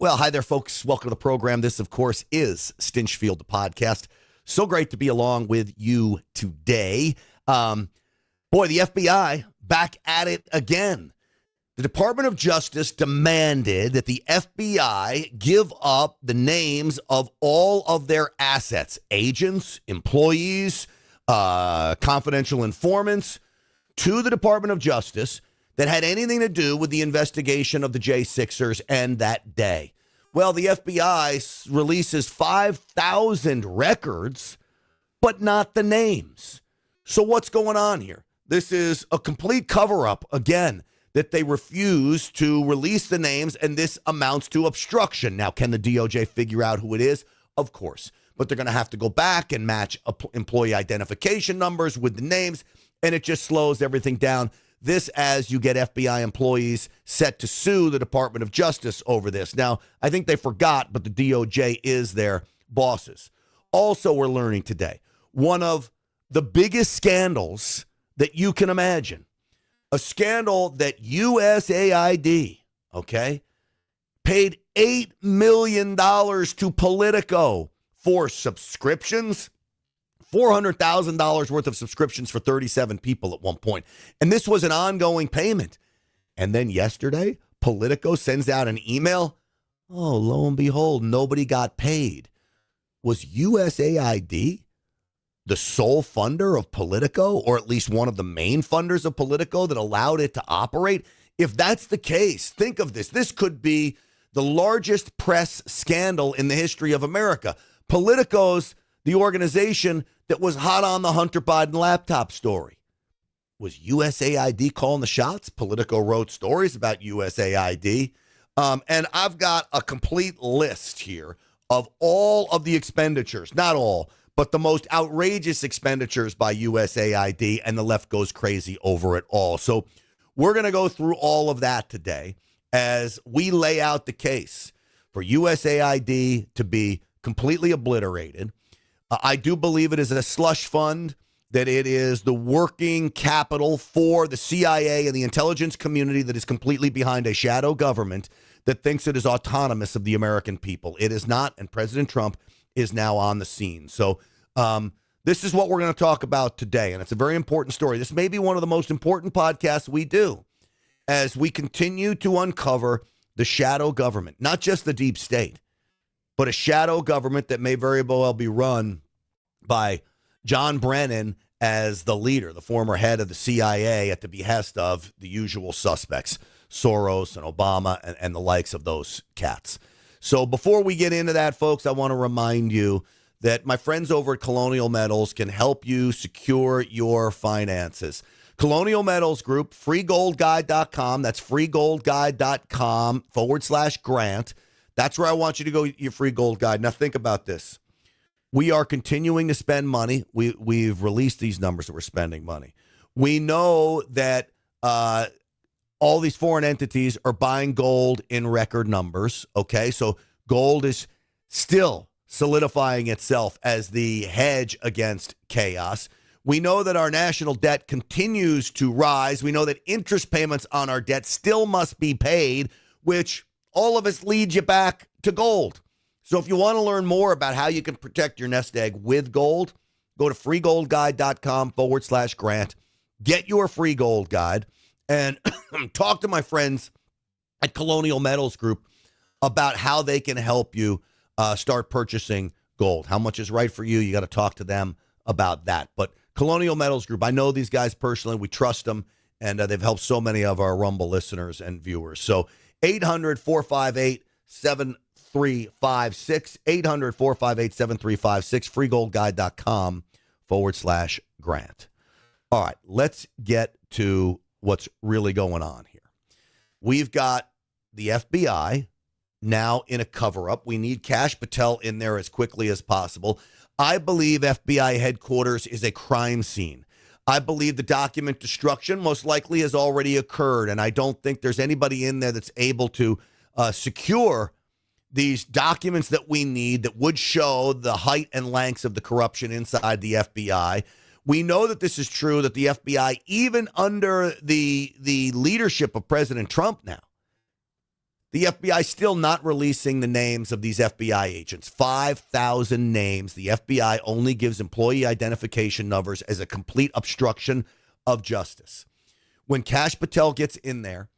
Well, hi there, folks. Welcome to the program. This, of course, is Stinchfield, the podcast. So great to be along with you today. Boy, the FBI back at it again. The Department of Justice demanded that the FBI give up the names of all of their assets, agents, employees, confidential informants, to the Department of Justice that had anything to do with the investigation of the J6'ers and that day. Well, the FBI releases 5,000 records, but not the names. So what's going on here? This is a complete cover-up, again, that they refuse to release the names, and this amounts to obstruction. Now, can the DOJ figure out who it is? Of course. But they're going to have to go back and match employee identification numbers with the names, and it just slows everything down. This as you get FBI employees set to sue the Department of Justice over this. Now, I think they forgot, but the DOJ is their bosses. Also, we're learning today, one of the biggest scandals that you can imagine, a scandal that USAID, paid $8 million to Politico for subscriptions. $400,000 worth of subscriptions for 37 people at one point. And this was an ongoing payment. And then yesterday, Politico sends out an email. Oh, lo and behold, nobody got paid. Was USAID the sole funder of Politico, or at least one of the main funders of Politico that allowed it to operate? If that's the case, think of this. This could be the largest press scandal in the history of America. Politico's the organization that was hot on the Hunter Biden laptop story. Was USAID calling the shots? Politico wrote stories about USAID. And I've got a complete list here of all of the expenditures, not all, but the most outrageous expenditures by USAID, and the left goes crazy over it all. So we're going to go through all of that today as we lay out the case for USAID to be completely obliterated. I do believe it is a slush fund, that it is the working capital for the CIA and the intelligence community that is completely behind a shadow government that thinks it is autonomous of the American people. It is not, and President Trump is now on the scene. So this is what we're going to talk about today, and it's a very important story. This may be one of the most important podcasts we do as we continue to uncover the shadow government, not just the deep state, but a shadow government that may very well be run by John Brennan as the leader, the former head of the CIA, at the behest of the usual suspects, Soros and Obama and the likes of those cats. So before we get into that, folks, I want to remind you that my friends over at Colonial Metals can help you secure your finances. Colonial Metals Group, freegoldguide.com. That's freegoldguide.com/grant. That's where I want you to go, your free gold guide. Now, think about this. We are continuing to spend money. We've released these numbers that we're spending money. We know that all these foreign entities are buying gold in record numbers, okay? So gold is still solidifying itself as the hedge against chaos. We know that our national debt continues to rise. We know that interest payments on our debt still must be paid, which all of us lead you back to gold. So if you want to learn more about how you can protect your nest egg with gold, go to freegoldguide.com/grant. Get your free gold guide and talk to my friends at Colonial Metals Group about how they can help you start purchasing gold. How much is right for you? You got to talk to them about that. But Colonial Metals Group, I know these guys personally. We trust them, and they've helped so many of our Rumble listeners and viewers. So 800-458-7356, 800-458-7356, freegoldguide.com/grant. All right, let's get to what's really going on here. We've got the FBI now in a cover-up. We need Kash Patel in there as quickly as possible. I believe FBI headquarters is a crime scene. I believe the document destruction most likely has already occurred, and I don't think there's anybody in there that's able to secure these documents that we need that would show the height and lengths of the corruption inside the FBI. We know that this is true, that the FBI, even under the leadership of President Trump now, The FBI still not releasing the names of these FBI agents. 5,000 names. The FBI only gives employee identification numbers as a complete obstruction of justice. When Kash Patel gets in there,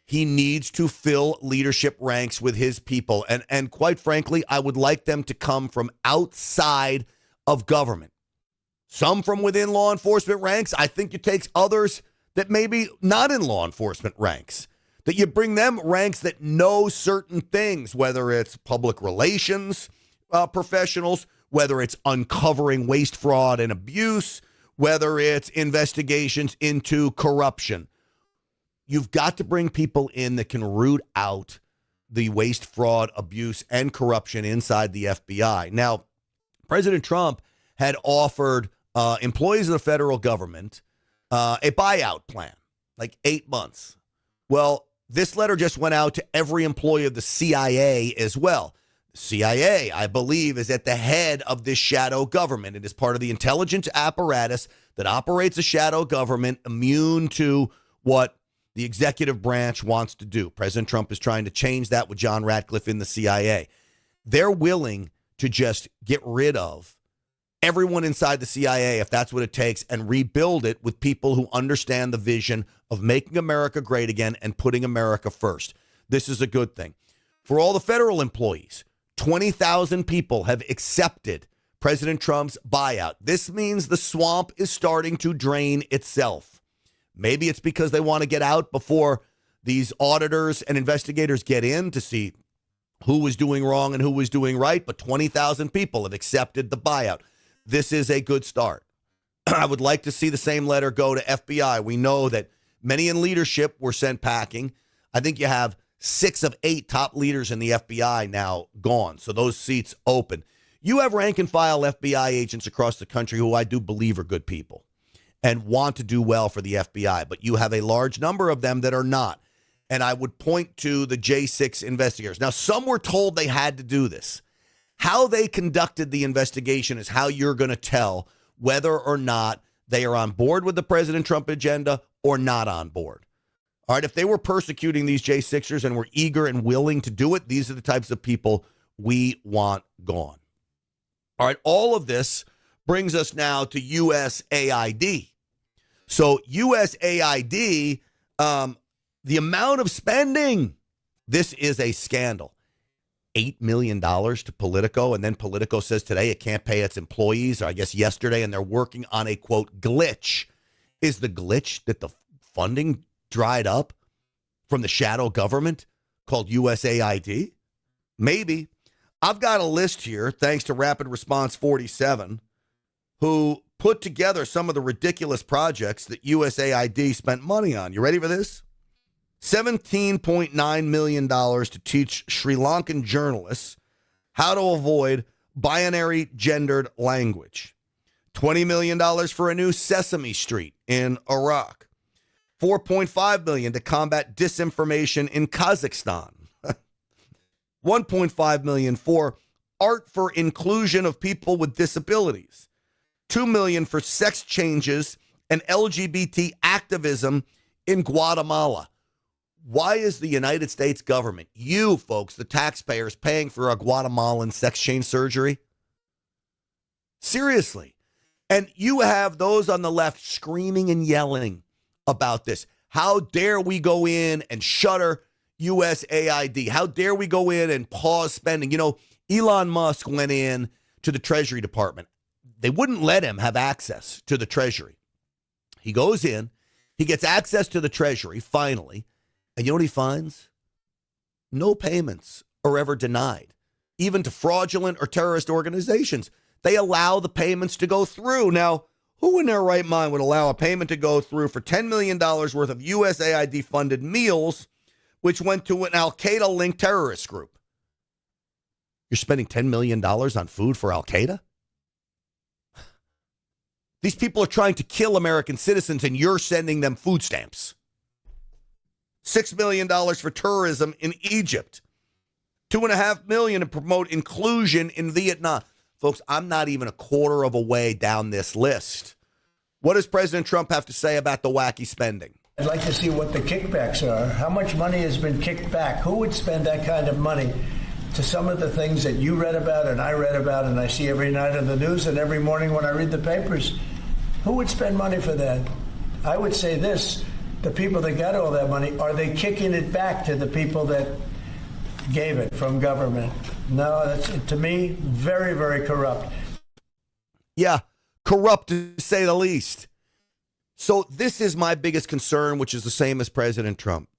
he needs to fill leadership ranks with his people. And quite frankly, I would like them to come from outside of government. Some from within law enforcement ranks. I think it takes others that maybe not in law enforcement ranks, that you bring them ranks that know certain things, whether it's public relations professionals, whether it's uncovering waste, fraud, and abuse, whether it's investigations into corruption. You've got to bring people in that can root out the waste, fraud, abuse, and corruption inside the FBI. Now, President Trump had offered employees of the federal government a buyout plan, like 8 months. Well, this letter just went out to every employee of the CIA as well. The CIA, I believe, is at the head of this shadow government. It is part of the intelligence apparatus that operates a shadow government immune to what the executive branch wants to do. President Trump is trying to change that with John Ratcliffe in the CIA. They're willing to just get rid of everyone inside the CIA, if that's what it takes, and rebuild it with people who understand the vision of making America great again and putting America first. This is a good thing. For all the federal employees, 20,000 people have accepted President Trump's buyout. This means the swamp is starting to drain itself. Maybe it's because they want to get out before these auditors and investigators get in to see who was doing wrong and who was doing right, but 20,000 people have accepted the buyout. This is a good start. I would like to see the same letter go to FBI. We know that many in leadership were sent packing. I think you have 6 of 8 top leaders in the FBI now gone, so those seats open. You have rank and file FBI agents across the country who I do believe are good people and want to do well for the FBI, but you have a large number of them that are not. And I would point to the J6 investigators. Now, some were told they had to do this. How they conducted the investigation is how you're going to tell whether or not they are on board with the President Trump agenda or not on board. All right, if they were persecuting these J6'ers and were eager and willing to do it, these are the types of people we want gone. All right, all of this brings us now to USAID. So USAID, the amount of spending, this is a scandal. $8 million to Politico, and then Politico says today it can't pay its employees, or I guess yesterday, and they're working on a, quote, glitch. Is the glitch that the funding dried up from the shadow government called USAID? Maybe. I've got a list here, thanks to Rapid Response 47, who put together some of the ridiculous projects that USAID spent money on. You ready for this? $17.9 million to teach Sri Lankan journalists how to avoid binary gendered language. $20 million for a new Sesame Street in Iraq. $4.5 million to combat disinformation in Kazakhstan. $1.5 million for art for inclusion of people with disabilities. $2 million for sex changes and LGBT activism in Guatemala. Why is the United States government, you folks, the taxpayers, paying for a Guatemalan sex change surgery? Seriously. And you have those on the left screaming and yelling about this. How dare we go in and shutter USAID? How dare we go in and pause spending? You know, Elon Musk went in to the Treasury Department. They wouldn't let him have access to the Treasury. He goes in, he gets access to the Treasury, finally, and you know what he finds? No payments are ever denied, even to fraudulent or terrorist organizations. They allow the payments to go through. Now, who in their right mind would allow a payment to go through for $10 million worth of USAID-funded meals, which went to an Al-Qaeda-linked terrorist group? You're spending $10 million on food for Al-Qaeda? These people are trying to kill American citizens, and you're sending them food stamps. $6 million for tourism in Egypt. $2.5 million to promote inclusion in Vietnam. Folks, I'm not even a quarter of a way down this list. What does President Trump have to say about the wacky spending? I'd like to see what the kickbacks are. How much money has been kicked back? Who would spend that kind of money to some of the things that you read about and I read about and I see every night on the news and every morning when I read the papers? Who would spend money for that? I would say this, the people that got all that money, are they kicking it back to the people that gave it from government? No, that's, to me, very, very corrupt. Yeah, corrupt to say the least. So this is my biggest concern, which is the same as President Trump.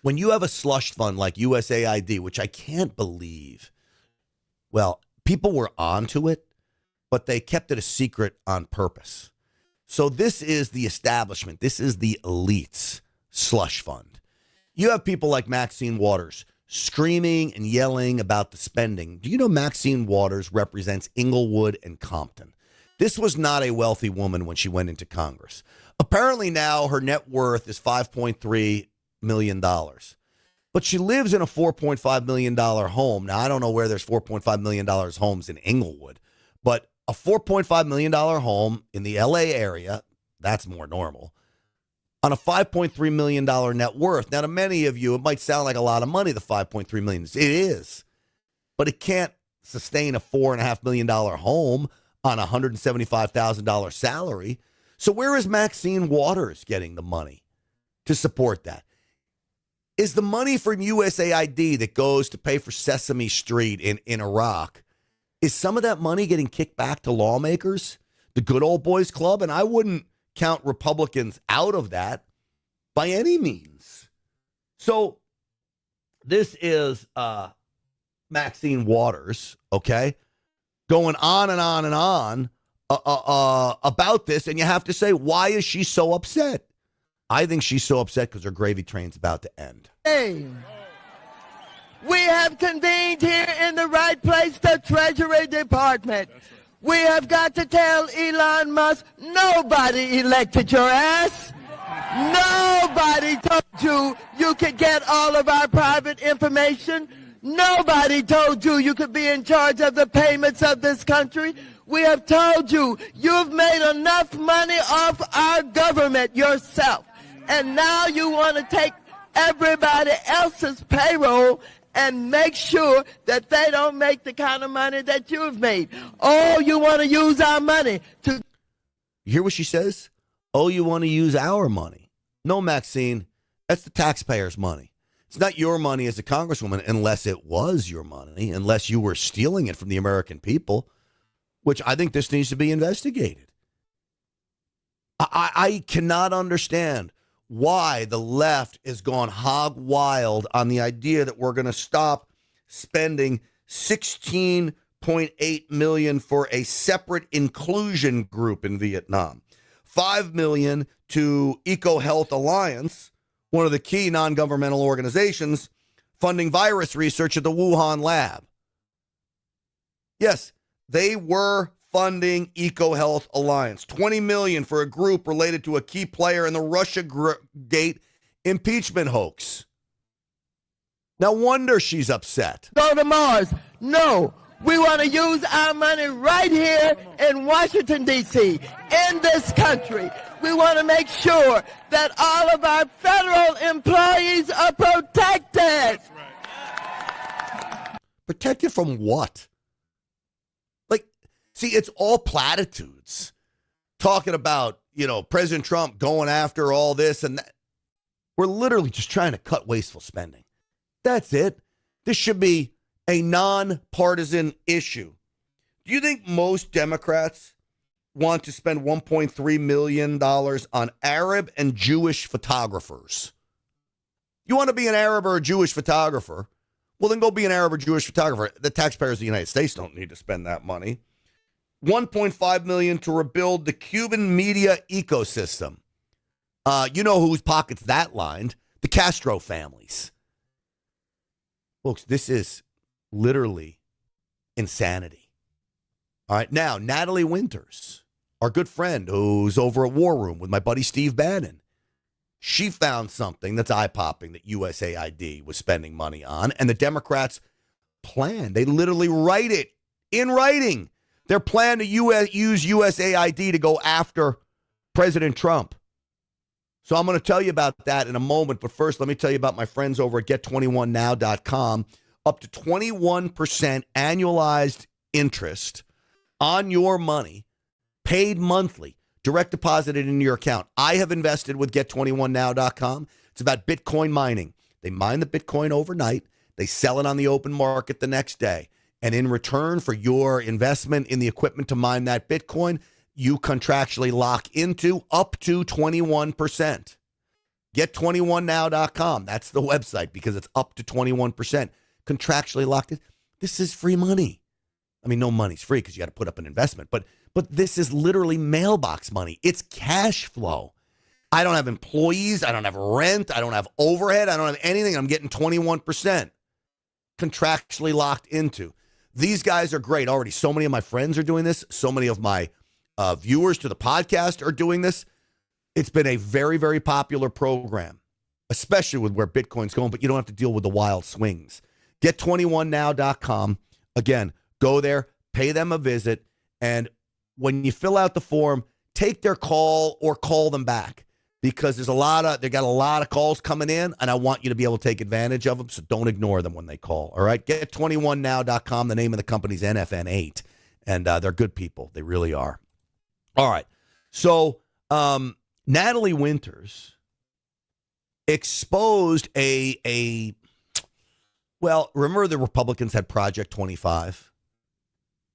When you have a slush fund like USAID, which I can't believe, well, people were onto it, but they kept it a secret on purpose. So this is the establishment. This is the elites slush fund. You have people like Maxine Waters screaming and yelling about the spending. Do you know Maxine Waters represents Inglewood and Compton? This was not a wealthy woman when she went into Congress. Apparently now her net worth is $5.3 million. But she lives in a $4.5 million home. Now, I don't know where there's $4.5 million homes in Inglewood, but a $4.5 million home in the L.A. area, that's more normal, on a $5.3 million net worth. Now, to many of you, it might sound like a lot of money, the $5.3 million. It is. But it can't sustain a $4.5 million home on a $175,000 salary. So where is Maxine Waters getting the money to support that? Is the money from USAID that goes to pay for Sesame Street in Iraq, is some of that money getting kicked back to lawmakers, the good old boys club? And I wouldn't count Republicans out of that by any means. So this is Maxine Waters, okay, going on and on and on about this. And you have to say, why is she so upset? I think she's so upset because her gravy train's about to end. Hey, we have convened here in the right place, the Treasury Department. We have got to tell Elon Musk, nobody elected your ass. Nobody told you you could get all of our private information. Nobody told you you could be in charge of the payments of this country. We have told you you've made enough money off our government yourself. And now you want to take everybody else's payroll and make sure that they don't make the kind of money that you've made. Oh, you want to use our money to... You hear what she says? Oh, you want to use our money. No, Maxine, that's the taxpayers' money. It's not your money as a congresswoman unless it was your money, unless you were stealing it from the American people, which I think this needs to be investigated. I cannot understand why the left has gone hog wild on the idea that we're going to stop spending $16.8 million for a separate inclusion group in Vietnam, $5 million to EcoHealth Alliance, one of the key non-governmental organizations funding virus research at the Wuhan lab. Yes, they were funding EcoHealth Alliance. $20 million for a group related to a key player in the Russiagate impeachment hoax. No wonder she's upset. Go to Mars. No, we want to use our money right here in Washington, D.C., in this country. We want to make sure that all of our federal employees are protected. Protected from what? See, it's all platitudes. Talking about, President Trump going after all this and that. We're literally just trying to cut wasteful spending. That's it. This should be a nonpartisan issue. Do you think most Democrats want to spend $1.3 million on Arab and Jewish photographers? You want to be an Arab or a Jewish photographer? Well, then go be an Arab or Jewish photographer. The taxpayers of the United States don't need to spend that money. $1.5 million to rebuild the Cuban media ecosystem. You know whose pockets that lined? The Castro families. Folks, this is literally insanity. All right, now, Natalie Winters, our good friend who's over at War Room with my buddy Steve Bannon, she found something that's eye-popping that USAID was spending money on, and the Democrats plan. They literally write it in writing. Their plan to use USAID to go after President Trump. So I'm going to tell you about that in a moment. But first, let me tell you about my friends over at get21now.com. Up to 21% annualized interest on your money, paid monthly, direct deposited into your account. I have invested with get21now.com. It's about Bitcoin mining. They mine the Bitcoin overnight. They sell it on the open market the next day. And in return for your investment in the equipment to mine that Bitcoin, you contractually lock into up to 21%. Get21now.com. That's the website because it's up to 21%. Contractually locked in. This is free money. I mean, no money's free because you got to put up an investment. But this is literally mailbox money. It's cash flow. I don't have employees. I don't have rent. I don't have overhead. I don't have anything. I'm getting 21% contractually locked into. These guys are great already. So many of my friends are doing this. So many of my viewers to the podcast are doing this. It's been a very, very popular program, especially with where Bitcoin's going, but you don't have to deal with the wild swings. Get21now.com. Again, go there, pay them a visit, and when you fill out the form, take their call or call them back because they got a lot of calls coming in, and I want you to be able to take advantage of them, so don't ignore them when they call, all right? Get21now.com. The name of the company's NFN8, and they're good people. They really are. All right, so Natalie Winters exposed well, remember the Republicans had Project 25?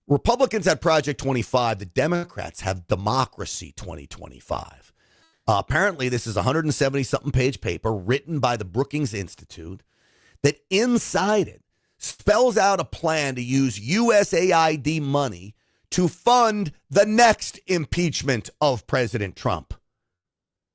Republicans had Project 25. The Democrats have Democracy 2025. Apparently, this is a 170-something page paper written by the Brookings Institute that inside it spells out a plan to use USAID money to fund the next impeachment of President Trump.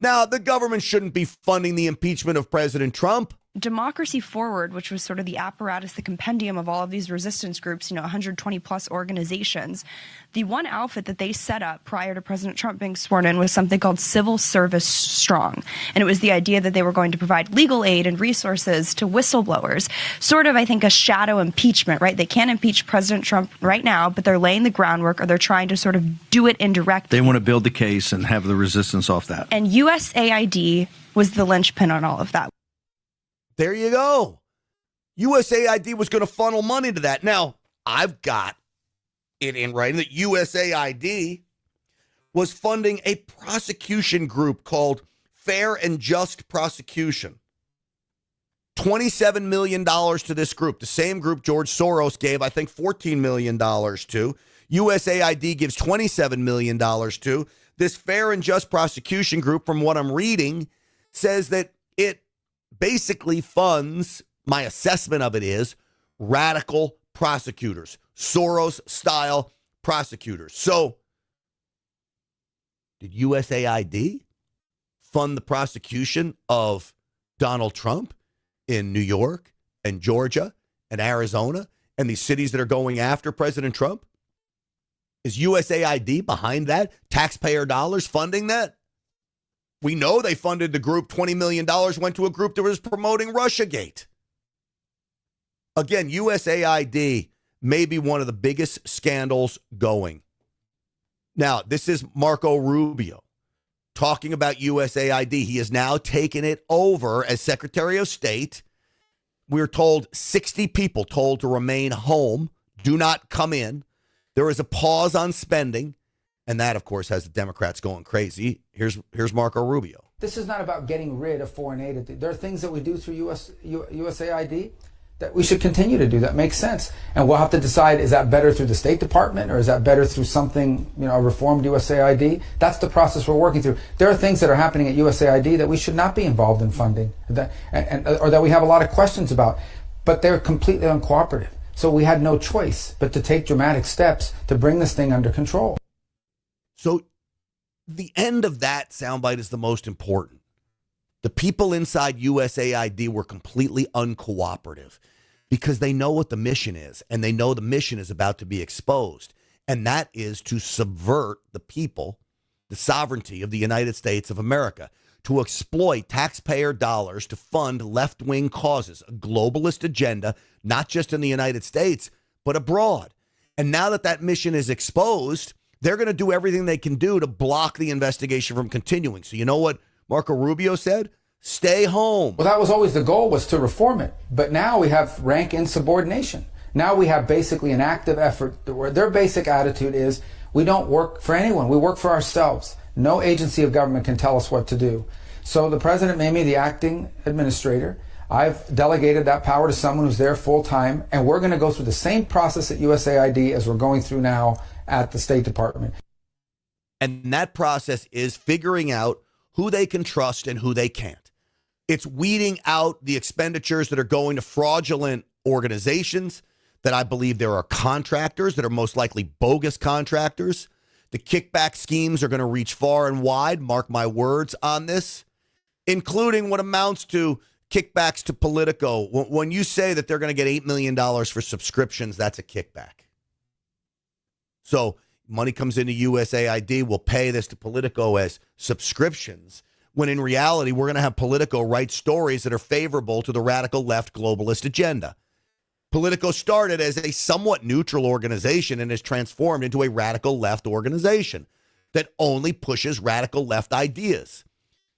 Now, the government shouldn't be funding the impeachment of President Trump. Democracy Forward, which was sort of the apparatus, the compendium of all of these resistance groups, 120 plus organizations, the one outfit that they set up prior to President Trump being sworn in was something called Civil Service Strong. And it was the idea that they were going to provide legal aid and resources to whistleblowers, sort of, I think, a shadow impeachment, right? They can't impeach President Trump right now, but they're laying the groundwork, or they're trying to sort of do it indirectly. They want to build the case and have the resistance off that. And USAID was the linchpin on all of that. There you go. USAID was going to funnel money to that. Now, I've got it in writing that USAID was funding a prosecution group called Fair and Just Prosecution. $27 million to this group, the same group George Soros gave, I think, $14 million to. USAID gives $27 million to. This Fair and Just Prosecution group, from what I'm reading, says that it basically funds, my assessment of it is, radical prosecutors, Soros-style prosecutors. So, did USAID fund the prosecution of Donald Trump in New York and Georgia and Arizona and these cities that are going after President Trump? Is USAID behind that? Taxpayer dollars funding that? We know they funded the group. $20 million went to a group that was promoting Russiagate. Again, USAID may be one of the biggest scandals going. Now, this is Marco Rubio talking about USAID. He has now taken it over as Secretary of State. We're told 60 people told to remain home, do not come in. There is a pause on spending. And that, of course, has the Democrats going crazy. Here's Marco Rubio. This is not about getting rid of foreign aid. There are things that we do through USAID that we should continue to do. That makes sense. And we'll have to decide, is that better through the State Department or is that better through something, a reformed USAID? That's the process we're working through. There are things that are happening at USAID that we should not be involved in funding or that we have a lot of questions about, but they're completely uncooperative. So we had no choice but to take dramatic steps to bring this thing under control. So the end of that soundbite is the most important. The people inside USAID were completely uncooperative because they know what the mission is, and they know the mission is about to be exposed, and that is to subvert the people, the sovereignty of the United States of America, to exploit taxpayer dollars to fund left-wing causes, a globalist agenda, not just in the United States, but abroad. And now that that mission is exposed, they're going to do everything they can do to block the investigation from continuing. So you know what Marco Rubio said, stay home. Well, that was always the goal, was to reform it. But now we have rank insubordination. Now we have basically an active effort where their basic attitude is, we don't work for anyone. We work for ourselves. No agency of government can tell us what to do. So the president made me the acting administrator. I've delegated that power to someone who's there full time, and we're going to go through the same process at USAID as we're going through now at the State Department. And that process is figuring out who they can trust and who they can't. It's weeding out the expenditures that are going to fraudulent organizations, that I believe there are contractors that are most likely bogus contractors. The kickback schemes are going to reach far and wide, mark my words on this, including what amounts to kickbacks to Politico. When you say that they're going to get $8 million for subscriptions, that's a kickback. So money comes into USAID, we'll pay this to Politico as subscriptions, when in reality, we're going to have Politico write stories that are favorable to the radical left globalist agenda. Politico started as a somewhat neutral organization and has transformed into a radical left organization that only pushes radical left ideas.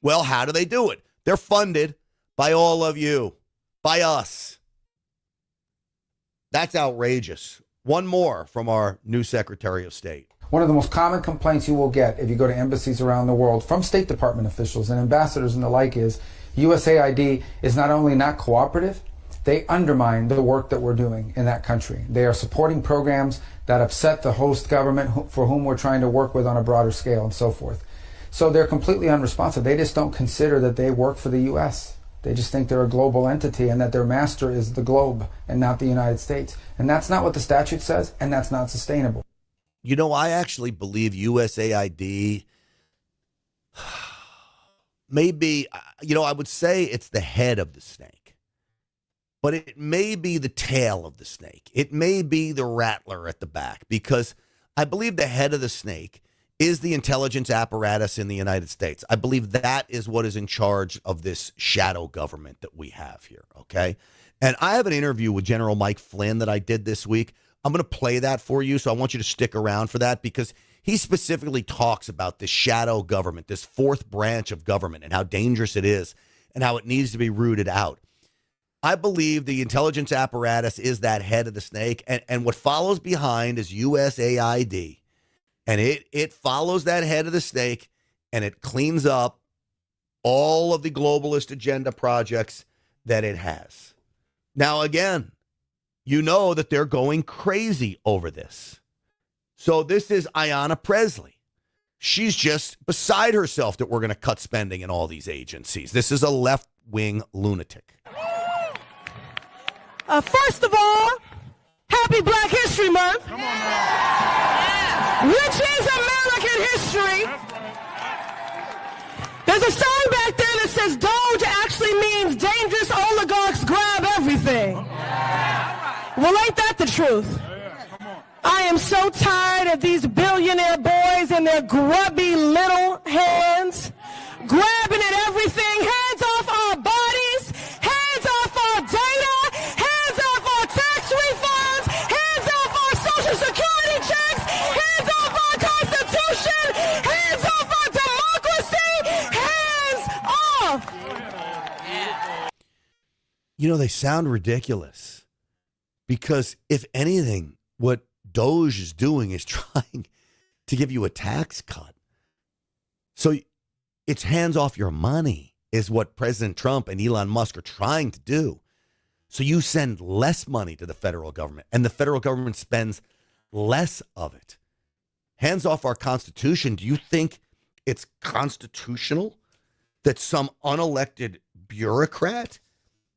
Well, how do they do it? They're funded by all of you, by us. That's outrageous. One more from our new Secretary of State. One of the most common complaints you will get if you go to embassies around the world from State Department officials and ambassadors and the like is USAID is not only not cooperative, they undermine the work that we're doing in that country. They are supporting programs that upset the host government for whom we're trying to work with on a broader scale and so forth. So they're completely unresponsive. They just don't consider that they work for the U.S. They just think they're a global entity and that their master is the globe and not the United States. And that's not what the statute says, and that's not sustainable. You know, I actually believe USAID maybe, I would say it's the head of the snake, but it may be the tail of the snake. It may be the rattler at the back, because I believe the head of the snake is the intelligence apparatus in the United States. I believe that is what is in charge of this shadow government that we have here, okay? And I have an interview with General Mike Flynn that I did this week. I'm going to play that for you, so I want you to stick around for that, because he specifically talks about this shadow government, this fourth branch of government, and how dangerous it is and how it needs to be rooted out. I believe the intelligence apparatus is that head of the snake, and what follows behind is USAID. And it follows that head of the snake, and it cleans up all of the globalist agenda projects that it has. Now, again, you know that they're going crazy over this. So this is Ayanna Presley. She's just beside herself that we're going to cut spending in all these agencies. This is a left-wing lunatic. First of all, happy Black History Month. Come on, man. Which is American history. There's a sign back there that says DOGE actually means dangerous oligarchs grab everything. Well, ain't that the truth? I am so tired of these billionaire boys and their grubby little hands grabbing at everything. Hands off our bodies, hands off our data, hands off our tax refunds, hands off our Social Security checks, hands off our Constitution, hands off our democracy, hands off. You know, they sound ridiculous, because if anything, what DOGE is doing is trying to give you a tax cut. So it's hands off your money is what President Trump and Elon Musk are trying to do. So you send less money to the federal government, and the federal government spends less of it. Hands off our Constitution. Do you think it's constitutional that some unelected bureaucrat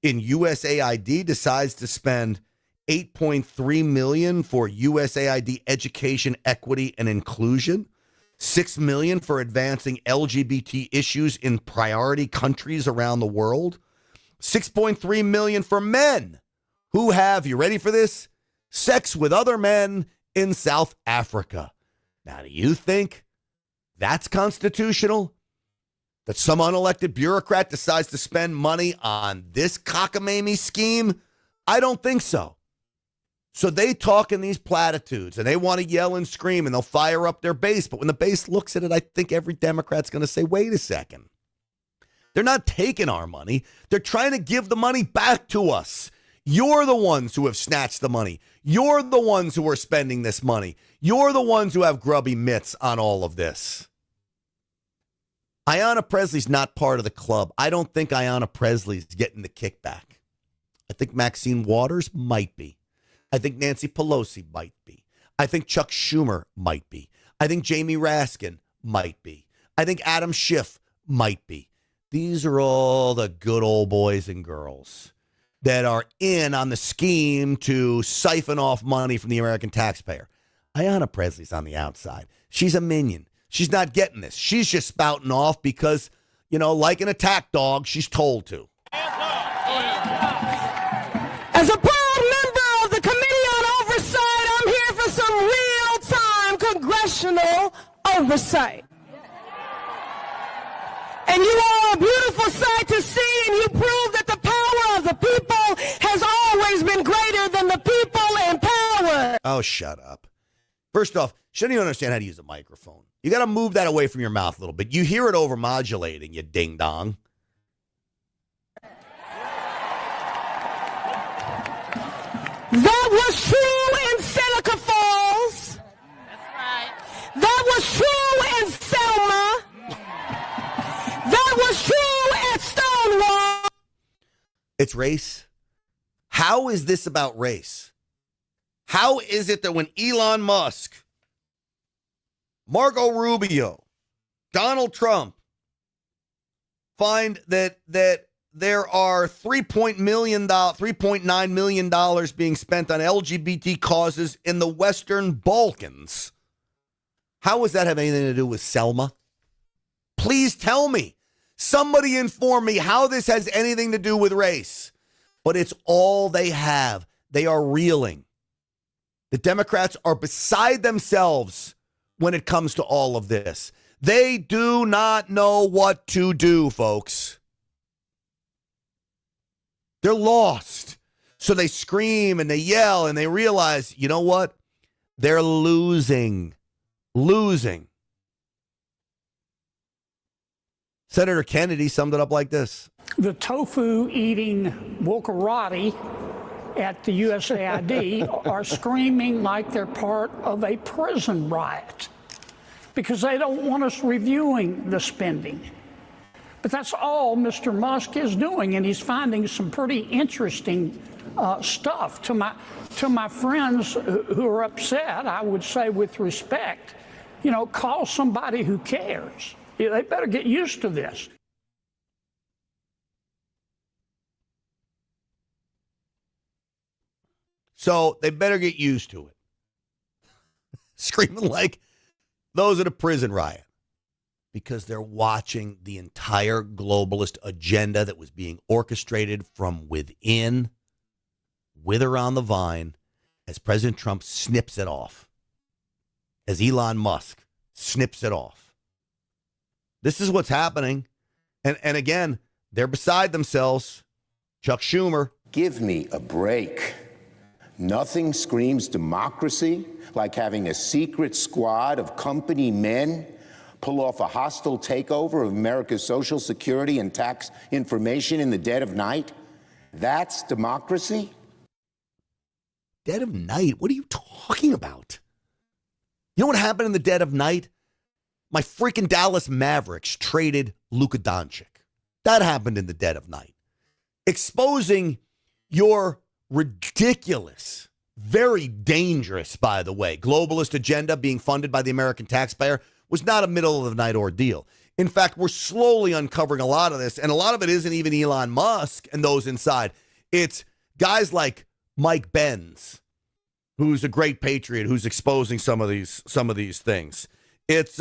in USAID decides to spend $8.3 million for USAID education, equity, and inclusion, $6 million for advancing LGBT issues in priority countries around the world, $6.3 million for men who have, you ready for this, sex with other men in South Africa. Now, do you think that's constitutional? That some unelected bureaucrat decides to spend money on this cockamamie scheme? I don't think so. So they talk in these platitudes, and they want to yell and scream, and they'll fire up their base. But when the base looks at it, I think every Democrat's going to say, wait a second. They're not taking our money. They're trying to give the money back to us. You're the ones who have snatched the money. You're the ones who are spending this money. You're the ones who have grubby mitts on all of this. Ayanna Presley's not part of the club. I don't think Ayanna Presley's getting the kickback. I think Maxine Waters might be. I think Nancy Pelosi might be. I think Chuck Schumer might be. I think Jamie Raskin might be. I think Adam Schiff might be. These are all the good old boys and girls that are in on the scheme to siphon off money from the American taxpayer. Ayanna Presley's on the outside. She's a minion. She's not getting this. She's just spouting off because, like an attack dog, she's told to. As a proud member of the Committee on Oversight, I'm here for some real-time congressional oversight. And you are a beautiful sight to see, and you prove that the power of the people has always been greater than the people in power. Oh, shut up. First off, she doesn't even understand how to use a microphone. You got to move that away from your mouth a little bit. You hear it over-modulating, you ding-dong. That was true in Seneca Falls. That's right. That was true in Selma. That was true at Stonewall. It's race. How is this about race? How is it that when Elon Musk, Marco Rubio, Donald Trump find that there are $3.9 million being spent on LGBT causes in the Western Balkans, how does that have anything to do with Selma? Please tell me. Somebody inform me how this has anything to do with race. But it's all they have. They are reeling. The Democrats are beside themselves when it comes to all of this. They do not know what to do, folks. They're lost. So they scream and they yell and they realize, you know what? They're losing. Senator Kennedy summed it up like this. The tofu-eating wokarati at the USAID are screaming like they're part of a prison riot because they don't want us reviewing the spending. But that's all Mr. Musk is doing, and he's finding some pretty interesting stuff. To my friends who are upset, I would say with respect, call somebody who cares. They better get used to this. So they better get used to it. Screaming like those at a prison riot. Because they're watching the entire globalist agenda that was being orchestrated from within, wither on the vine, as President Trump snips it off. As Elon Musk snips it off. This is what's happening. And again, they're beside themselves. Chuck Schumer. Give me a break. Nothing screams democracy like having a secret squad of company men pull off a hostile takeover of America's Social Security and tax information in the dead of night. That's democracy? Dead of night? What are you talking about? You know what happened in the dead of night? My freaking Dallas Mavericks traded Luka Doncic. That happened in the dead of night. Exposing your ridiculous, very dangerous, by the way, globalist agenda being funded by the American taxpayer was not a middle-of-the-night ordeal. In fact, we're slowly uncovering a lot of this, and a lot of it isn't even Elon Musk and those inside. It's guys like Mike Benz, who's a great patriot, who's exposing some of these things. It's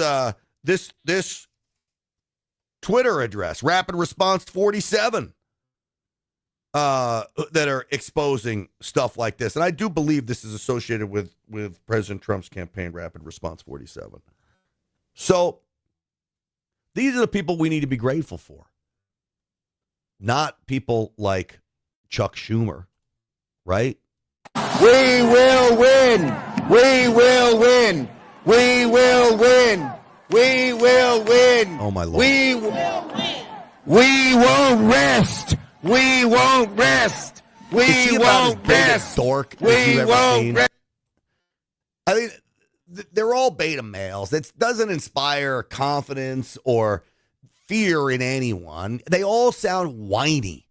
this Twitter address, Rapid Response 47, that are exposing stuff like this. And I do believe this is associated with President Trump's campaign, Rapid Response 47. So these are the people we need to be grateful for. Not people like Chuck Schumer, right? We will win. We will win. We will win. We will win. Oh, my Lord. We will win. We won't rest. We won't rest. We won't rest. Dork We won't rest. I mean, they're all beta males. That doesn't inspire confidence or fear in anyone. They all sound whiny.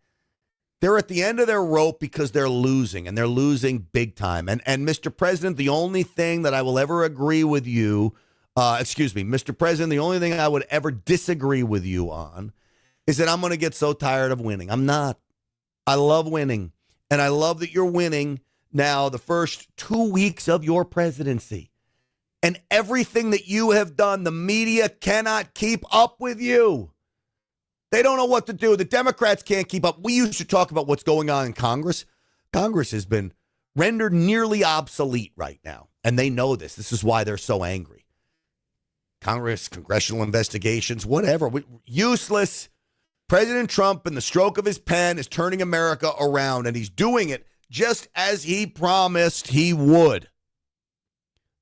They're at the end of their rope because they're losing, and they're losing big time. And Mr. President, the only thing that I will ever agree with you, Mr. President, the only thing I would ever disagree with you on is that I'm going to get so tired of winning. I'm not. I love winning, and I love that you're winning now the first 2 weeks of your presidency. And everything that you have done, the media cannot keep up with you. They don't know what to do. The Democrats can't keep up. We used to talk about what's going on in Congress. Congress has been rendered nearly obsolete right now, and they know this. This is why they're so angry. Congress, congressional investigations, whatever. Useless. President Trump, in the stroke of his pen, is turning America around, and he's doing it just as he promised he would.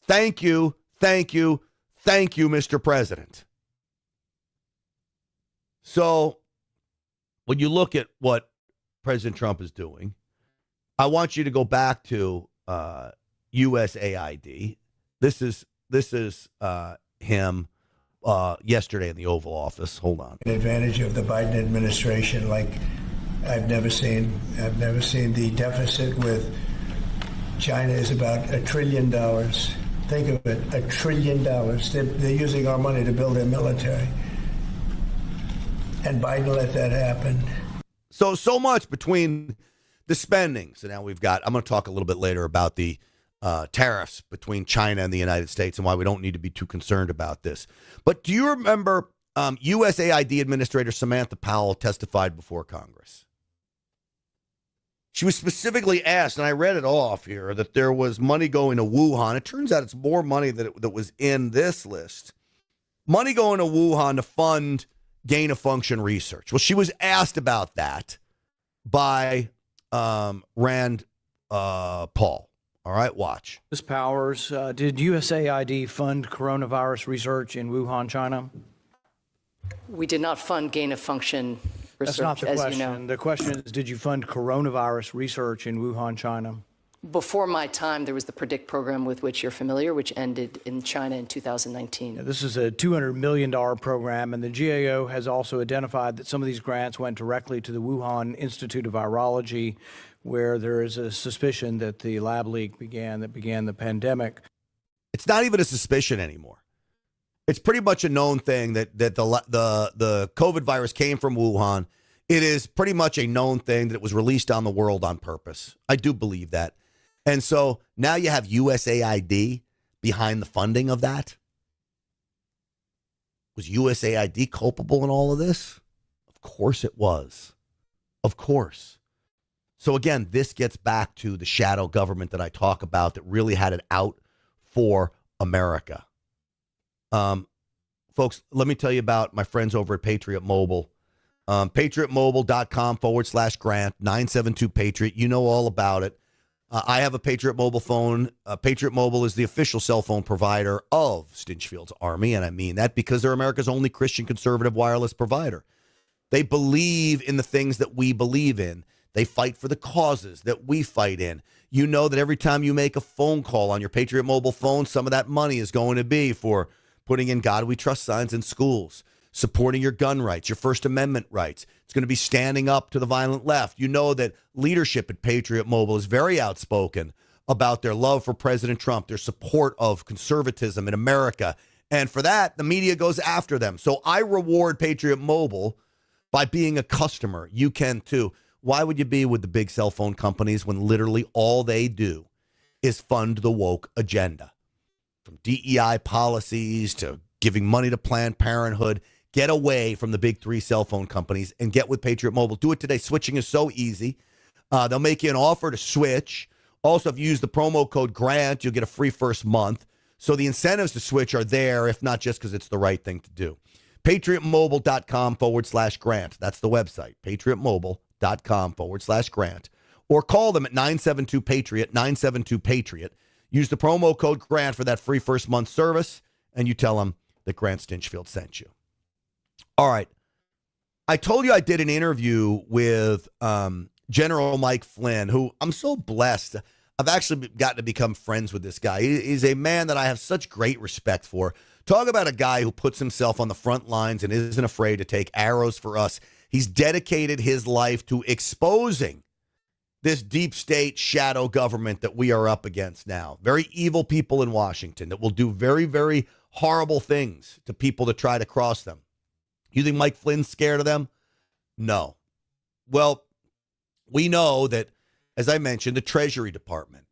Thank you, thank you, thank you, Mr. President. So when you look at what President Trump is doing, I want you to go back to USAID. This is him yesterday in the Oval Office. Hold on. An advantage of the Biden administration like I've never seen. I've never seen. The deficit with China is about $1 trillion. Think of it, $1 trillion. They're using our money to build their military. And Biden let that happen. So much between the spending. So now we've got, I'm going to talk a little bit later about the tariffs between China and the United States and why we don't need to be too concerned about this. But do you remember USAID Administrator Samantha Powell testified before Congress? She was specifically asked, and I read it off here, that there was money going to Wuhan. It turns out it's more money that was in this list. Money going to Wuhan to fund gain-of-function research. Well, she was asked about that by Rand Paul. All right, watch. Ms. Powers, did USAID fund coronavirus research in Wuhan, China? We did not fund gain-of-function research, That's not the as question. you know. The question is, did you fund coronavirus research in Wuhan, China? Before my time, there was the PREDICT program with which you're familiar, which ended in China in 2019. This is a $200 million program, and the GAO has also identified that some of these grants went directly to the Wuhan Institute of Virology, where there is a suspicion that the lab leak began the pandemic. It's not even a suspicion anymore. It's pretty much a known thing that the COVID virus came from Wuhan. It is pretty much a known thing that it was released on the world on purpose. I do believe that. And so now you have USAID behind the funding of that. Was USAID culpable in all of this? Of course it was. Of course. So again, this gets back to the shadow government that I talk about that really had it out for America. Folks, let me tell you about my friends over at Patriot Mobile. PatriotMobile.com/grant, 972-PATRIOT. You know all about it. I have a Patriot Mobile phone. Patriot Mobile is the official cell phone provider of Stinchfield's Army, and I mean that because they're America's only Christian conservative wireless provider. They believe in the things that we believe in. They fight for the causes that we fight in. You know that every time you make a phone call on your Patriot Mobile phone, some of that money is going to be for putting in God We Trust signs in schools, supporting your gun rights, your First Amendment rights. It's going to be standing up to the violent left. You know that leadership at Patriot Mobile is very outspoken about their love for President Trump, their support of conservatism in America. And for that, the media goes after them. So I reward Patriot Mobile by being a customer. You can too. Why would you be with the big cell phone companies when literally all they do is fund the woke agenda? From DEI policies to giving money to Planned Parenthood. Get away from the big three cell phone companies and get with Patriot Mobile. Do it today. Switching is so easy. They'll make you an offer to switch. Also, if you use the promo code GRANT, you'll get a free first month. So the incentives to switch are there, if not just because it's the right thing to do. PatriotMobile.com/grant. That's the website. PatriotMobile.com/grant. Or call them at 972-PATRIOT, 972-PATRIOT. Use the promo code GRANT for that free first month service, and you tell them that Grant Stinchfield sent you. All right. I told you I did an interview with General Mike Flynn, who I'm so blessed. I've actually gotten to become friends with this guy. He's a man that I have such great respect for. Talk about a guy who puts himself on the front lines and isn't afraid to take arrows for us. He's dedicated his life to exposing this deep state shadow government that we are up against now. Very evil people in Washington that will do very, very horrible things to people that try to cross them. You think Mike Flynn's scared of them? No. Well, we know that, as I mentioned, the Treasury Department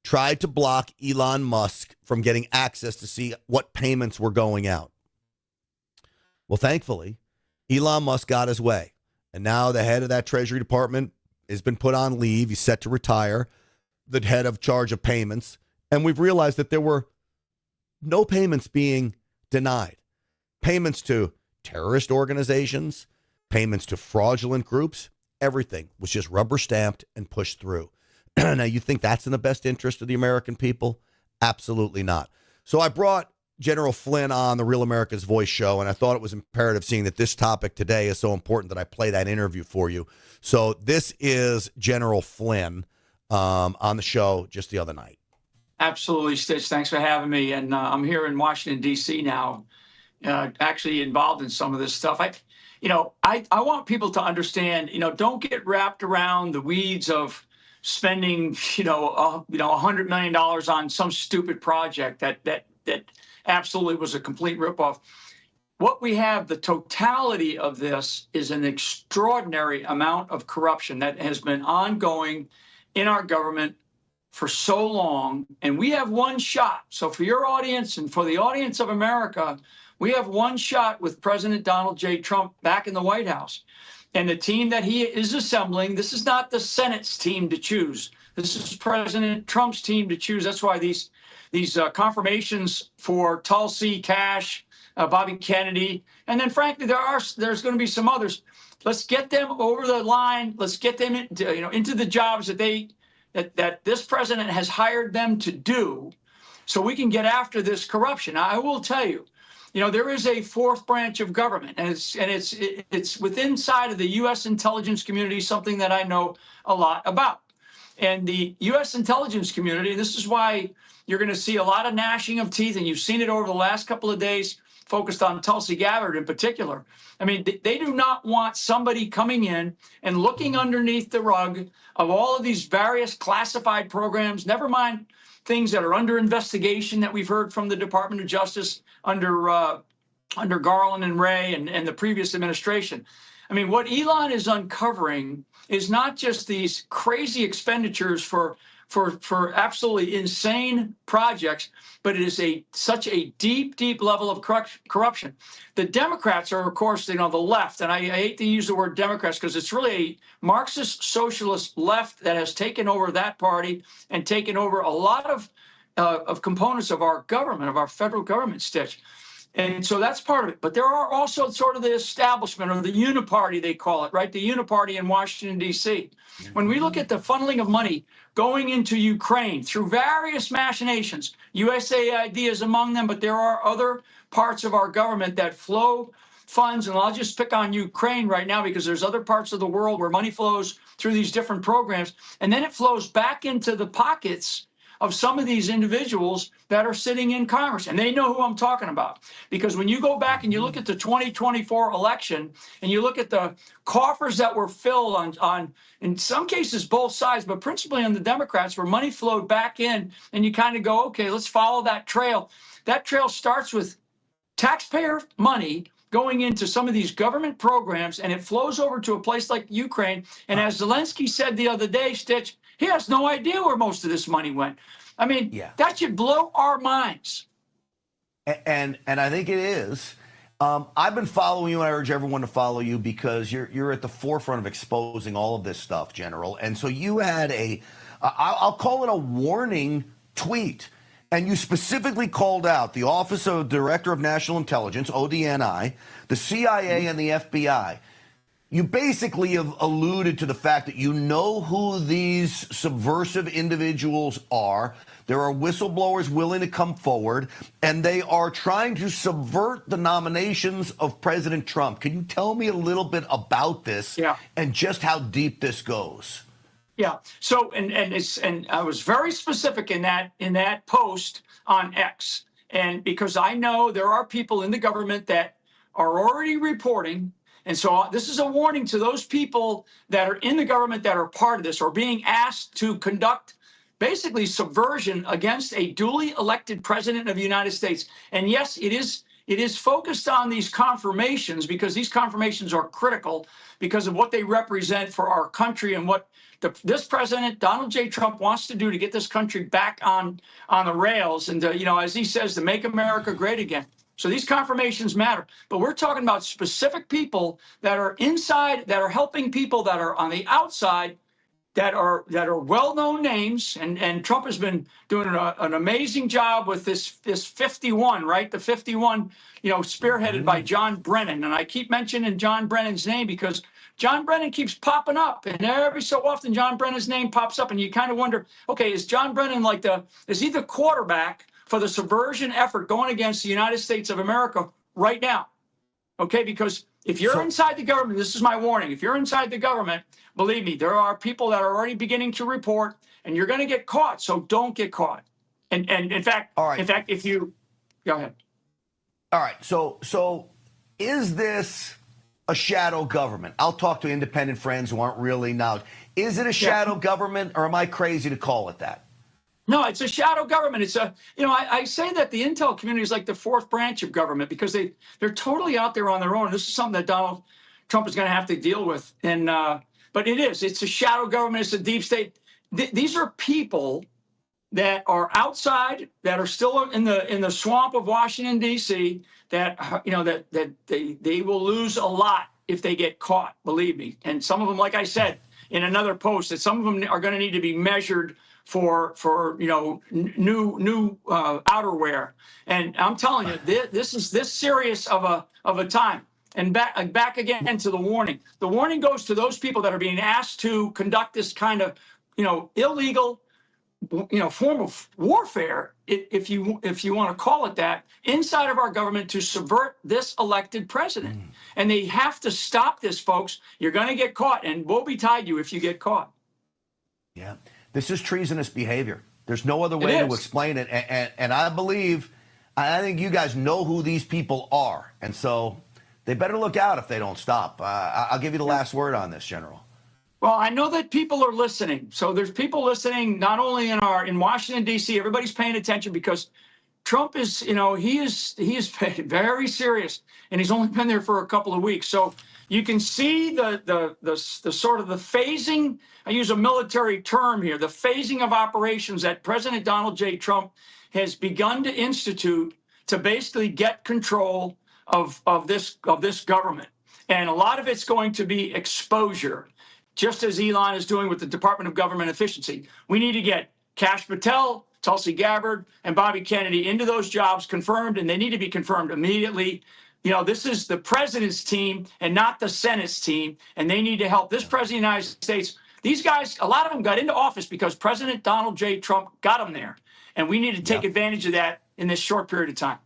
tried to block Elon Musk from getting access to see what payments were going out. Well, thankfully, Elon Musk got his way. And now the head of that Treasury Department has been put on leave. He's set to retire, the head of charge of payments. And we've realized that there were no payments being denied. Payments to terrorist organizations, payments to fraudulent groups, everything was just rubber stamped and pushed through. Now, you think that's in the best interest of the American people? Absolutely not. So I brought General Flynn on the Real America's Voice show, and I thought it was imperative, seeing that this topic today is so important, that I play that interview for you. So this is General Flynn on the show just the other night. Absolutely, Stitch. Thanks for having me. And I'm here in Washington, D.C. now, actually involved in some of this stuff. I want people to understand, don't get wrapped around the weeds of spending, $100 million on some stupid project that absolutely was a complete ripoff. What we have, the totality of this, is an extraordinary amount of corruption that has been ongoing in our government for so long, and we have one shot. So for your audience and for the audience of America, we have one shot with President Donald J. Trump back in the White House. And the team that he is assembling, this is not the Senate's team to choose. This is President Trump's team to choose. That's why these confirmations for Tulsi, Kash, Bobby Kennedy, and then frankly, there's going to be some others. Let's get them over the line. Let's get them into the jobs that this president has hired them to do, so we can get after this corruption. I will tell you, there is a fourth branch of government, and it's within inside of the U.S. intelligence community, something that I know a lot about. And the U.S. intelligence community, this is why you're going to see a lot of gnashing of teeth, and you've seen it over the last couple of days, focused on Tulsi Gabbard in particular. I mean, they do not want somebody coming in and looking underneath the rug of all of these various classified programs, never mind things that are under investigation that we've heard from the Department of Justice under Garland and Wray and the previous administration. I mean, what Elon is uncovering is not just these crazy expenditures for absolutely insane projects, but it is such a deep level of corruption. The Democrats are, of course, the left, and I hate to use the word Democrats because it's really a Marxist socialist left that has taken over that party and taken over a lot of components of our government, of our federal government, Stitch. And so that's part of it. But there are also sort of the establishment, or the uniparty, they call it, right? The uniparty in Washington, D.C. When we look at the funneling of money going into Ukraine through various machinations, USAID is among them, but there are other parts of our government that flow funds. And I'll just pick on Ukraine right now because there's other parts of the world where money flows through these different programs. And then it flows back into the pockets of some of these individuals that are sitting in Congress. And they know who I'm talking about. Because when you go back and you look at the 2024 election and you look at the coffers that were filled on in some cases, both sides, but principally on the Democrats, where money flowed back in, and you kind of go, okay, let's follow that trail. That trail starts with taxpayer money going into some of these government programs, and it flows over to a place like Ukraine. And as Zelensky said the other day, Stitch, he has no idea where most of this money went. I mean, that should blow our minds. And I think it is. I've been following you, and I urge everyone to follow you because you're at the forefront of exposing all of this stuff, General. And so you had I'll call it a warning tweet, and you specifically called out the Office of Director of National Intelligence, ODNI, the CIA, and the FBI. You basically have alluded to the fact that you know who these subversive individuals are. There are whistleblowers willing to come forward, and they are trying to subvert the nominations of President Trump. Can you tell me a little bit about this and just how deep this goes? Yeah. So, and I was very specific in that post on X, and because I know there are people in the government that are already reporting. And so this is a warning to those people that are in the government that are part of this or being asked to conduct basically subversion against a duly elected president of the United States. And yes, it is focused on these confirmations because these confirmations are critical because of what they represent for our country and what this president, Donald J. Trump, wants to do to get this country back on the rails and, as he says, to make America great again. So these confirmations matter, but we're talking about specific people that are inside, that are helping people that are on the outside, that are well-known names. And Trump has been doing an amazing job with this 51, right? The 51, spearheaded by John Brennan. And I keep mentioning John Brennan's name because John Brennan keeps popping up, and every so often John Brennan's name pops up, and you kind of wonder, okay, is John Brennan is he the quarterback for the subversion effort going against the United States of America right now? Okay, because if you're inside the government, this is my warning. If you're inside the government, believe me, there are people that are already beginning to report, and you're going to get caught. So don't get caught. And in fact, if you go ahead. All right. So is this a shadow government? I'll talk to independent friends who aren't really knowledgeable. Is it a shadow government, or am I crazy to call it that? No, it's a shadow government. It's I say that the intel community is like the fourth branch of government because they're totally out there on their own. This is something that Donald Trump is going to have to deal with. And but it's a shadow government. It's a deep state. These are people that are outside, that are still in the swamp of Washington, D.C., that they will lose a lot if they get caught, believe me. And some of them, like I said in another post, that some of them are going to need to be measured for new outerwear. And I'm telling you, this is this serious of a time. And back again to the warning. The warning goes to those people that are being asked to conduct this kind of illegal form of warfare, if you want to call it that, inside of our government to subvert this elected president. And they have to stop this, folks. You're going to get caught, and woe betide you if you get caught. Yeah. This is treasonous behavior. There's no other way to explain it. And I think you guys know who these people are. And so they better look out if they don't stop. I'll give you the last word on this, General. Well, I know that people are listening. So there's people listening not only in Washington, D.C., everybody's paying attention because Trump is, he is very serious, and he's only been there for a couple of weeks. So you can see the sort of the phasing. I use a military term here, the phasing of operations that President Donald J. Trump has begun to institute to basically get control of this government. And a lot of it's going to be exposure, just as Elon is doing with the Department of Government Efficiency. We need to get Kash Patel, Tulsi Gabbard, and Bobby Kennedy into those jobs confirmed, and they need to be confirmed immediately. This is the president's team and not the Senate's team, and they need to help this president of the United States. These guys, a lot of them got into office because President Donald J. Trump got them there, and we need to take advantage of that in this short period of time.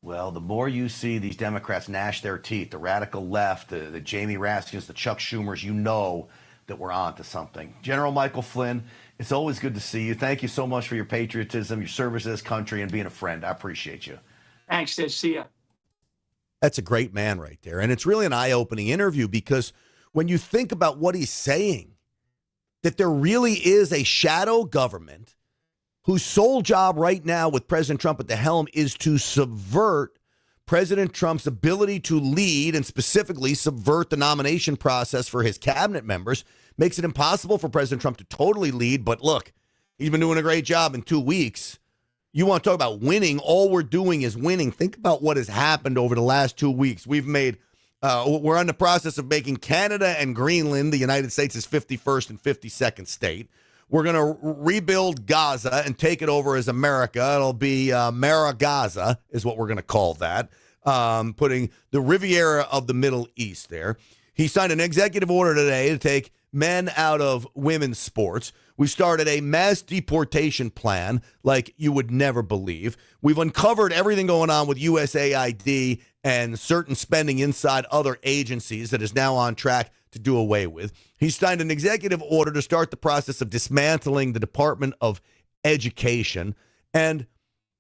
Well, the more you see these Democrats gnash their teeth, the radical left, the Jamie Raskins, the Chuck Schumers, you know that we're on to something. General Michael Flynn, it's always good to see you. Thank you so much for your patriotism, your service to this country, and being a friend. I appreciate you. Thanks, Steve. See ya. That's a great man right there. And it's really an eye-opening interview because when you think about what he's saying, that there really is a shadow government whose sole job right now with President Trump at the helm is to subvert President Trump's ability to lead and specifically subvert the nomination process for his cabinet members, makes it impossible for President Trump to totally lead. But look, he's been doing a great job in 2 weeks. You want to talk about winning? All we're doing is winning. Think about what has happened over the last 2 weeks. We're in the process of making Canada and Greenland, the United States' 51st and 52nd state. We're going to rebuild Gaza and take it over as America. It'll be Mara Gaza is what we're going to call that, putting the Riviera of the Middle East there. He signed an executive order today to take men out of women's sports. We've started a mass deportation plan like you would never believe. We've uncovered everything going on with USAID and certain spending inside other agencies that is now on track to do away with. He signed an executive order to start the process of dismantling the Department of Education. And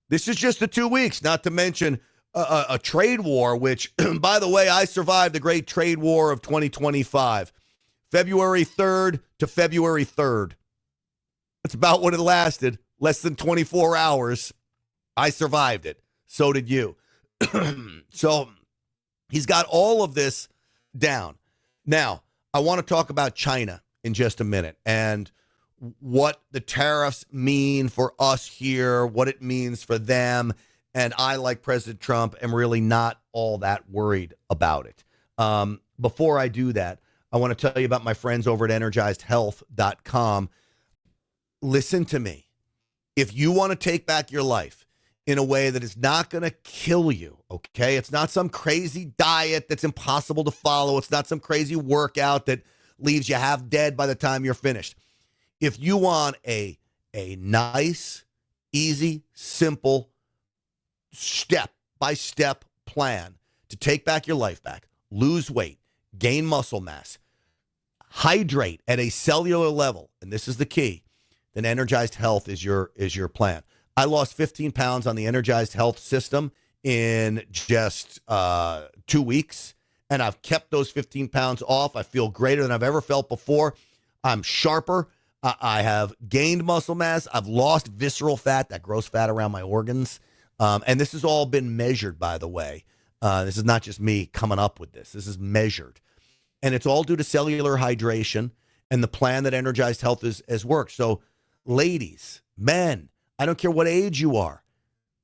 this is just the 2 weeks, not to mention a trade war, which, by the way, I survived the great trade war of 2025. February 3rd to February 3rd. That's about what it lasted. Less than 24 hours. I survived it. So did you. So he's got all of this down. Now, I want to talk about China in just a minute and what the tariffs mean for us here, what it means for them. And I, like President Trump, am really not all that worried about it. Before I do that, I want to tell you about my friends over at energizedhealth.com. Listen to me. If you want to take back your life in a way that is not going to kill you, okay? It's not some crazy diet that's impossible to follow. It's not some crazy workout that leaves you half dead by the time you're finished. If you want a nice, easy, simple, step-by-step plan to take back your life back, lose weight, gain muscle mass, hydrate at a cellular level, and this is the key, then Energized Health is your plan. I lost 15 pounds on the Energized Health system in just 2 weeks, and I've kept those 15 pounds off. I feel greater than I've ever felt before. I'm sharper. I have gained muscle mass. I've lost visceral fat, that gross fat around my organs. And this has all been measured, by the way. This is not just me coming up with this. This is measured. And it's all due to cellular hydration and the plan that Energized Health has worked. So, ladies, men, I don't care what age you are.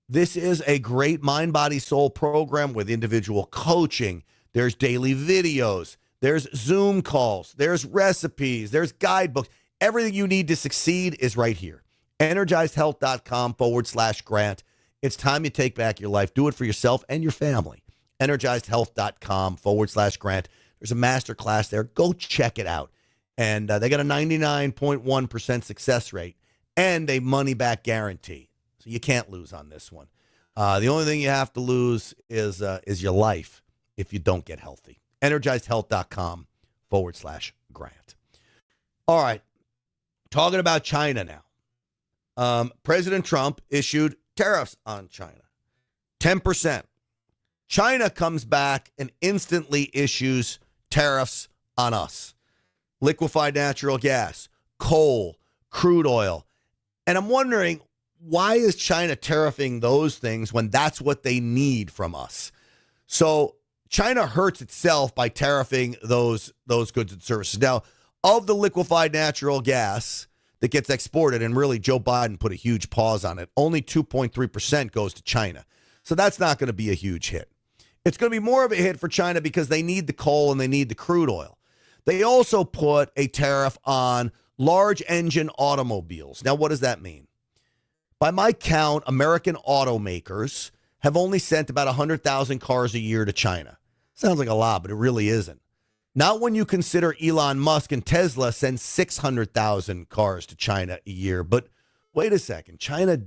This is a great mind, body, soul program with individual coaching. There's daily videos. There's Zoom calls. There's recipes. There's guidebooks. Everything you need to succeed is right here. EnergizedHealth.com/grant. It's time you take back your life. Do it for yourself and your family. EnergizedHealth.com/grant. There's a masterclass there. Go check it out. And they got a 99.1% success rate and a money-back guarantee. So you can't lose on this one. The only thing you have to lose is your life if you don't get healthy. EnergizedHealth.com/grant. All right. Talking about China now. President Trump issued tariffs on China. 10%. China comes back and instantly issues tariffs on us. Liquefied natural gas, coal, crude oil. And I'm wondering, why is China tariffing those things when that's what they need from us? So China hurts itself by tariffing those goods and services. Now, of the liquefied natural gas that gets exported, and really Joe Biden put a huge pause on it, only 2.3% goes to China. So that's not going to be a huge hit. It's going to be more of a hit for China because they need the coal and they need the crude oil. They also put a tariff on large engine automobiles. Now, what does that mean? By my count, American automakers have only sent about 100,000 cars a year to China. Sounds like a lot, but it really isn't. Not when you consider Elon Musk and Tesla send 600,000 cars to China a year. But wait a second. China